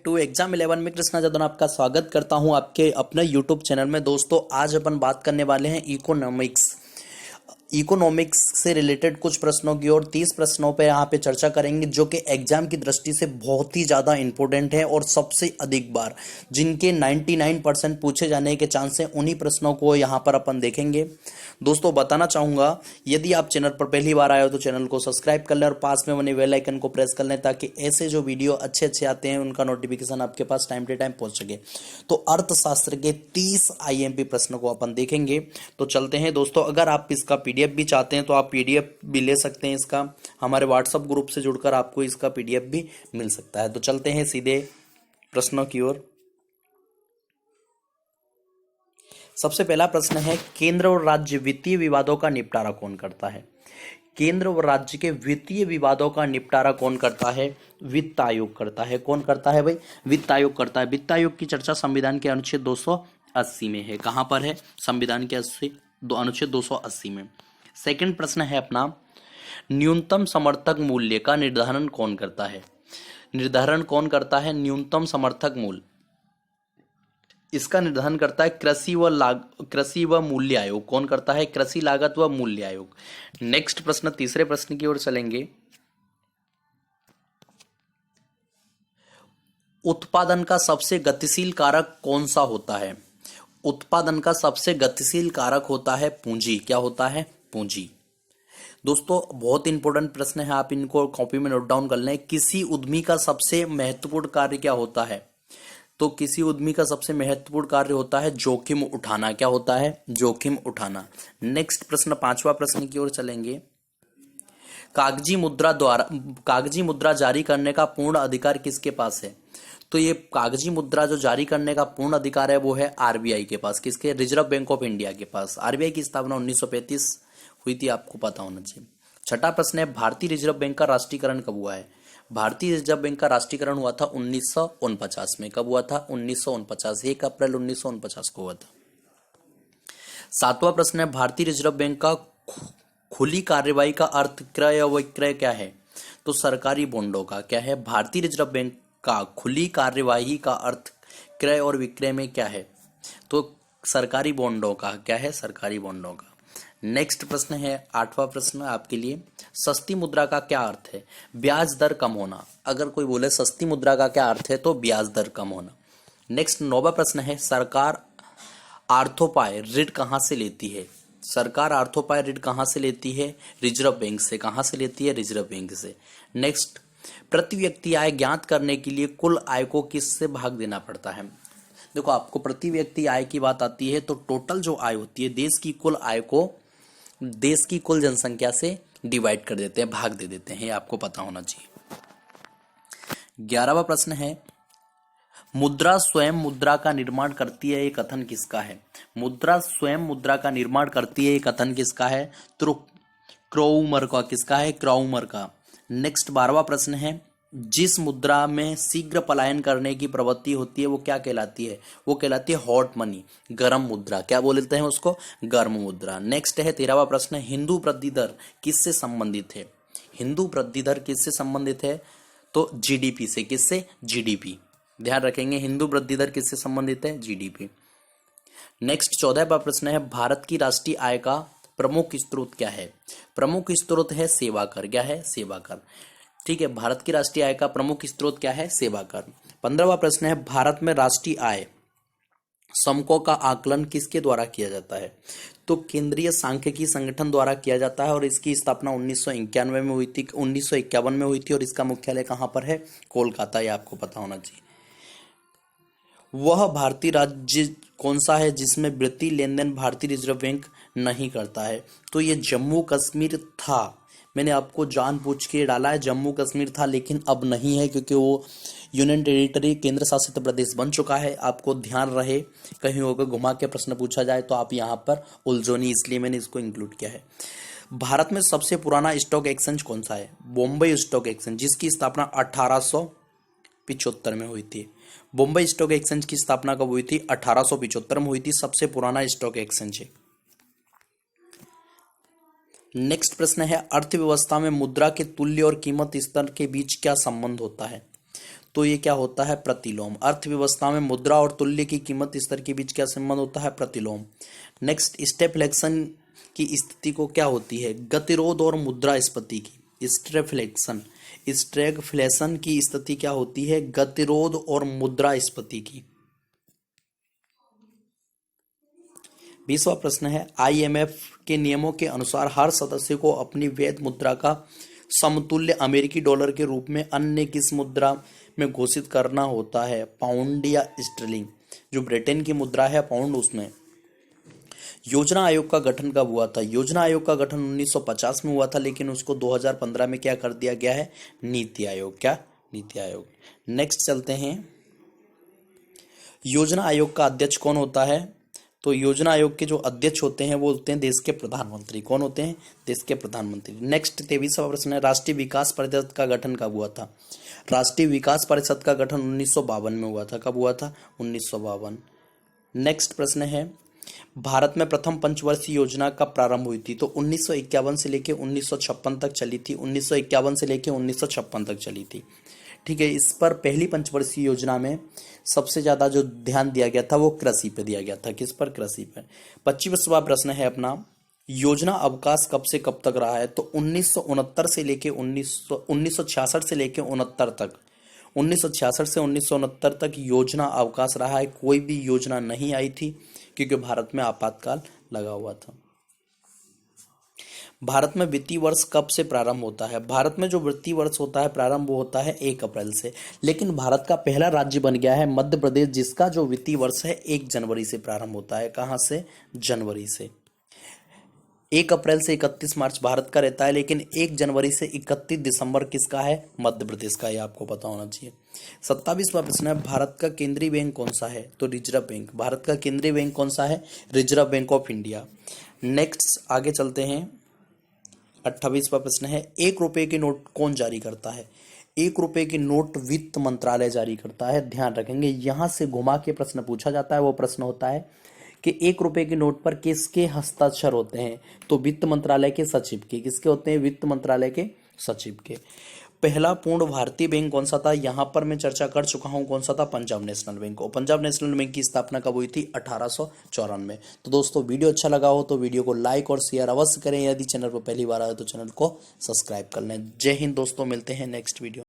To exam 11 में कृष्णा जादव आपका स्वागत करता हूं आपके अपने यूट्यूब चैनल में। दोस्तों आज अपन बात करने वाले हैं इकोनॉमिक्स से रिलेटेड कुछ प्रश्नों की, और 30 प्रश्नों पे यहाँ पे चर्चा करेंगे जो कि एग्जाम की दृष्टि से बहुत ही ज़्यादा इंपॉर्टेंट है और सबसे अधिक बार जिनके 99% पूछे जाने के चांस हैं, उन्हीं प्रश्नों को यहाँ पर अपन देखेंगे। दोस्तों बताना चाहूँगा, यदि आप चैनल पर पहली बार आए हो तो चैनल को सब्सक्राइब कर लें और पास में बने बेल आइकन को प्रेस कर लें ताकि ऐसे जो वीडियो अच्छे आते हैं उनका नोटिफिकेशन आपके पास टाइम टू टाइम पहुँच सके। तो अर्थशास्त्र के 30 आईएमपी प्रश्नों को अपन देखेंगे। तो चलते हैं दोस्तों, अगर आप इसका पीडीएफ भी चाहते हैं तो आप पीडीएफ भी ले सकते हैं। इसका हमारे व्हाट्सएप ग्रुप से जुड़कर आपको इसका पीडीएफ भी मिल सकता है। तो चलते हैं सीधे प्रश्नों की ओर। सबसे पहला प्रश्न है, केंद्र और राज्य वित्तीय विवादों का निपटारा कौन करता है? केंद्र और राज्य के वित्तीय विवादों का निपटारा कौन करता है? वित्त आयोग करता है। कौन करता है भाई? वित्त आयोग करता है। वित्त आयोग की चर्चा संविधान के अनुच्छेद 280 में है। कहां पर है? संविधान के अनुच्छेद 280 में। सेकंड प्रश्न है अपना, न्यूनतम समर्थक मूल्य का निर्धारण कौन करता है? निर्धारण कौन करता है न्यूनतम समर्थक मूल्य? इसका निर्धारण करता है कृषि व मूल्य आयोग। कौन करता है? कृषि लागत व मूल्य आयोग। नेक्स्ट प्रश्न, तीसरे प्रश्न की ओर चलेंगे। उत्पादन का सबसे गतिशील कारक कौन सा होता है? उत्पादन का सबसे गतिशील कारक होता है पूंजी। क्या होता है? पूंजी। दोस्तों बहुत इंपॉर्टेंट प्रश्न है, आप इनको कॉपी में नोट डाउन कर लें। किसी उद्यमी का सबसे महत्वपूर्ण कार्य क्या होता है? तो किसी उद्यमी का सबसे महत्वपूर्ण कार्य होता है जोखिम उठाना। क्या होता है? जोखिम उठाना। नेक्स्ट प्रश्न, पांचवा प्रश्न की ओर चलेंगे। कागजी मुद्रा जारी करने का पूर्ण अधिकार किसके पास है? तो ये कागजी मुद्रा जो जारी करने का पूर्ण अधिकार है वो है आरबीआई के पास। किसके? रिजर्व बैंक ऑफ इंडिया के पास। आरबीआई की स्थापना 1935 हुई थी, आपको पता होना चाहिए। छठा प्रश्न है, भारतीय रिजर्व बैंक का राष्ट्रीयकरण कब हुआ है? भारतीय रिजर्व बैंक का राष्ट्रीयकरण हुआ था 1949 में। कब हुआ था? 1949, 1 अप्रैल 1949 को हुआ था। सातवां प्रश्न है, भारतीय रिजर्व बैंक का खुली कार्यवाही का अर्थ क्रय और विक्रय क्या है? तो सरकारी बॉन्डों का। क्या है? भारतीय रिजर्व बैंक का खुली कार्यवाही का अर्थ क्रय और विक्रय में क्या है? तो सरकारी बॉन्डों का। क्या है? सरकारी बॉन्डों का। नेक्स्ट प्रश्न है, आठवां प्रश्न आपके लिए, सस्ती मुद्रा का क्या अर्थ है? ब्याज दर कम होना। अगर कोई बोले सस्ती मुद्रा का क्या अर्थ है तो ब्याज दर कम होना। नेक्स्ट नौवां प्रश्न है, सरकार आर्थोपाय ऋण कहां से लेती है? सरकार आर्थोपाय ऋण कहां से लेती है? रिजर्व बैंक से। कहां से लेती है? रिजर्व बैंक से। नेक्स्ट, प्रति व्यक्ति आय ज्ञात करने के लिए कुल आय को किससे भाग देना पड़ता है? देखो आपको प्रति व्यक्ति आय की बात आती है तो टोटल जो आय होती है देश की कुल आय को देश की कुल जनसंख्या से डिवाइड कर देते हैं, भाग दे देते हैं। ये आपको पता होना चाहिए। 11वां प्रश्न है, मुद्रा स्वयं मुद्रा का निर्माण करती है, ये कथन किसका है? मुद्रा स्वयं मुद्रा का निर्माण करती है, ये कथन किसका है? तो क्राउमर का। किसका है? क्राउमर का। नेक्स्ट 12वां प्रश्न है, जिस मुद्रा में शीघ्र पलायन करने की प्रवृत्ति होती है वो क्या कहलाती है? वो कहलाती है हॉट मनी, गर्म मुद्रा। क्या बोलते हैं उसको? गर्म मुद्रा। नेक्स्ट है 13वां प्रश्न, हिंदू वृद्धि दर किससे संबंधित है? हिंदू वृद्धि दर किससे संबंधित है? तो जीडीपी से। किससे? जीडीपी। ध्यान रखेंगे, हिंदू वृद्धि दर किससे संबंधित है? जीडीपी। नेक्स्ट 14वां प्रश्न है, भारत की राष्ट्रीय आय का प्रमुख स्रोत क्या है? प्रमुख स्रोत है सेवा कर। क्या है? सेवा कर। ठीक है, भारत की राष्ट्रीय आय का प्रमुख स्रोत क्या है? सेवा कर। 15वां प्रश्न है, भारत में राष्ट्रीय आय समकों का आकलन किसके द्वारा किया जाता है? तो केंद्रीय सांख्यिकी संगठन द्वारा किया जाता है और इसकी स्थापना 1991 में हुई थी, 1951 में हुई थी, और इसका मुख्यालय कहाँ पर है? कोलकाता। ये आपको पता होना चाहिए। वह भारतीय राज्य कौन सा है जिसमें वित्तीय लेन देन भारतीय रिजर्व बैंक नहीं करता है? तो ये जम्मू कश्मीर था। मैंने आपको जानबूझ के डाला है, जम्मू कश्मीर था, लेकिन अब नहीं है क्योंकि वो यूनियन टेरिटरी, केंद्र शासित प्रदेश बन चुका है। आपको ध्यान रहे, कहीं होकर घुमा के प्रश्न पूछा जाए तो आप यहाँ पर उलझोनी, इसलिए मैंने इसको इंक्लूड किया है। भारत में सबसे पुराना स्टॉक एक्सचेंज कौन सा है? बॉम्बे स्टॉक एक्सचेंज, जिसकी स्थापना 1875 में हुई थी। बॉम्बे स्टॉक एक्सचेंज की स्थापना कब हुई थी? 1875 में हुई थी। सबसे पुराना स्टॉक एक्सचेंज है। नेक्स्ट प्रश्न है, अर्थव्यवस्था में मुद्रा के तुल्य और कीमत स्तर के बीच क्या संबंध होता है? तो ये क्या होता है, प्रतिलोम। अर्थव्यवस्था में मुद्रा और तुल्य की कीमत स्तर के बीच क्या संबंध होता है, प्रतिलोम। नेक्स्ट, स्टेफलेक्शन की स्थिति को क्या होती है, गतिरोध और मुद्रास्फीति की। स्टैगफ्लेशन की स्थिति क्या होती है, गतिरोध और मुद्रास्फीति की। 20वां प्रश्न है, आईएमएफ के नियमों के अनुसार हर सदस्य को अपनी वैध मुद्रा का समतुल्य अमेरिकी डॉलर के रूप में अन्य किस मुद्रा में घोषित करना होता है, पाउंड या स्टर्लिंग। जो ब्रिटेन की मुद्रा है पाउंड, उसमें। योजना आयोग का गठन कब हुआ था, योजना आयोग का गठन 1950 में हुआ था, लेकिन उसको 2015 में क्या कर दिया गया है, नीति आयोग। क्या, नीति आयोग। नेक्स्ट चलते हैं, योजना आयोग का अध्यक्ष कौन होता है, तो योजना आयोग के जो अध्यक्ष होते हैं वो होते हैं देश के प्रधानमंत्री। कौन होते हैं, देश के प्रधानमंत्री। नेक्स्ट 23वां प्रश्न है, राष्ट्रीय विकास परिषद का गठन कब हुआ था, राष्ट्रीय विकास परिषद का गठन 1952 में हुआ था। कब हुआ था, 1952। नेक्स्ट प्रश्न है, भारत में प्रथम पंचवर्षीय योजना कब प्रारंभ हुई थी, तो 1951 से लेकर 1956 तक चली थी। 1951 से लेकर 1956 तक चली थी। ठीक है, इस पर पहली पंचवर्षीय योजना में सबसे ज्यादा जो ध्यान दिया गया था वो कृषि पे दिया गया था। किस पर, कृषि पर। 25वां प्रश्न है अपना, योजना अवकाश कब से कब तक रहा है, तो 1969 से लेके 1966 से लेके 69 तक, 1966 से 1969 तक योजना अवकाश रहा है। कोई भी योजना नहीं आई थी क्योंकि भारत में आपातकाल लगा हुआ था। भारत में वित्तीय वर्ष कब से प्रारंभ होता है, भारत में जो वित्तीय वर्ष होता है प्रारंभ होता है 1 अप्रैल से। लेकिन भारत का पहला राज्य बन गया है मध्य प्रदेश, जिसका जो वित्तीय वर्ष है 1 जनवरी से प्रारंभ होता है। कहां से, जनवरी से। 1 अप्रैल से 31 मार्च भारत का रहता है, लेकिन 1 जनवरी से 31 दिसंबर किसका है, मध्य प्रदेश का। ये आपको पता होना चाहिए। 27वां प्रश्न है, भारत का केंद्रीय बैंक कौन सा है, तो रिजर्व बैंक। भारत का केंद्रीय बैंक कौन सा है, reserve bank of India. Next आगे चलते हैं, 28वां प्रश्न है, 1 रुपए के नोट कौन जारी करता है, 1 रुपए के नोट वित्त मंत्रालय जारी करता है। ध्यान रखेंगे, यहां से घुमा के प्रश्न पूछा जाता है। वो प्रश्न होता है कि 1 रुपए के नोट पर किसके हस्ताक्षर होते हैं, तो वित्त मंत्रालय के सचिव के। किसके होते हैं, वित्त मंत्रालय के सचिव के। पहला पूर्ण भारतीय बैंक कौन सा था, यहां पर मैं चर्चा कर चुका हूं। कौन सा था, पंजाब नेशनल बैंक। और पंजाब नेशनल बैंक की स्थापना कब हुई थी, 1894। तो दोस्तों वीडियो अच्छा लगा हो तो वीडियो को लाइक और शेयर अवश्य करें। यदि चैनल पर पहली बार आए तो चैनल को सब्सक्राइब कर लें। जय हिंद दोस्तों, मिलते हैं नेक्स्ट वीडियो।